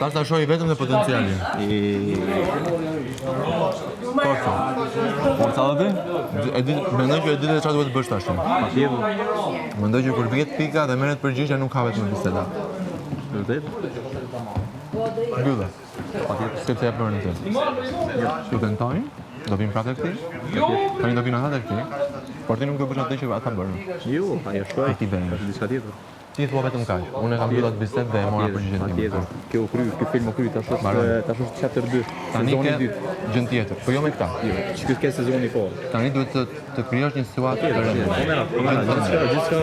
Tash ta shohi vetëm dhe potencialin. Forca. Forca dhe ti? Mendoj që e di çfarë duhet të bësh tash. Patjetër. Mendoj që kur vjet pika dhe merret përgjigje nuk ka vetëm biseda. Vërtet? Mbyllë. Patjetër sepse e bën këtë. Ju tentojnë, do vinë prapë tek ti. Tani do vinë ata tek ti. Por ti nuk do bësh atë që ata bën. Jo, ajo shkoj. Ti bën. Është diçka tjetër. Ti thua vetëm kaq. Unë kam mbyllat bisedë dhe e mora përgjigjen time. Patjetër. Kjo film u kry tash është chapter 2. Tani ke gjën tjetër, po jo me këta. Jo, çka ke sezoni i parë. Tani duhet të krijosh një situatë të re. Gjithçka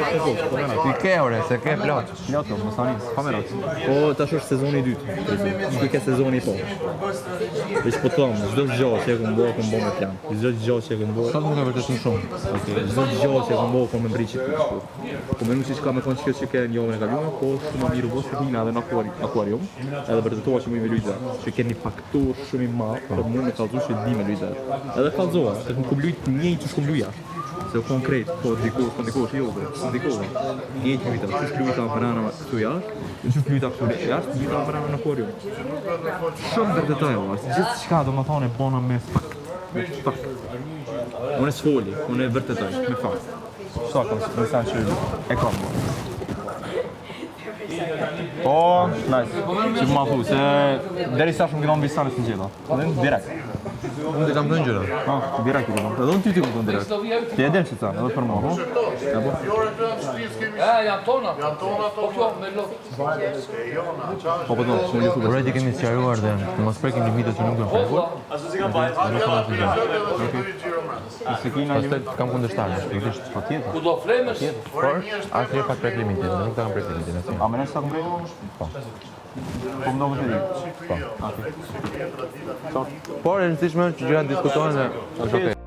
Ti ke ore, se ke plot. Plot, mos tani. Kamerat. Po tash është sezoni i dytë. Çka ke sezoni i parë. Veç po them, çdo gjë që e kam bërë me plan. Çdo gjë që e kam bërë. Sot nuk e vërtet shumë. Çdo gjë që e kam bërë me mbriçit. Po më nuk siç ka me kon që ke një javë e kaluar, po shumë më mirë vosë hina edhe në akuarium. Edhe vërtetua që më me luajtë, që keni faktor shumë i madh, por mua më kallëzoi që di me luajtë. Edhe kallëzova, se nuk kum luajt njëjtë që shkum luaja. Se konkret, po dikush jo, dikush. Njëjtë luajtë, çu luajta vrana këtu jashtë, çu luajta këtu jashtë, luajta vrana në akuarium. Shumë vërtetaj, gjithçka domethënë bona me fakt. Unë sfoli, unë vërtetoj, me fakt. Sa kam se që e kam. Po, nice. Që më thu, se deri sa shumë kënon bisanës në gjitha. Dhe direkt. Unë të kam thënë gjëra. Direkt i kënon. Edhe unë ty ti kënon direkt. Ti e del që ta, edhe për mua, po? Janë tona. Po këto me lot. Po po, shumë ju Ore ti kemi sqaruar dhe mos prekim limitet që nuk do prekur. Pastaj kam kundërshtar, realisht patjetër. Ku do flemesh? Por asnjë pa prek limitin, nuk ta kam prek limitin asnjë. A më nëse sa konkret? Po. Po më duhet të di. Po. Por e rëndësishme që gjërat diskutohen dhe është okay.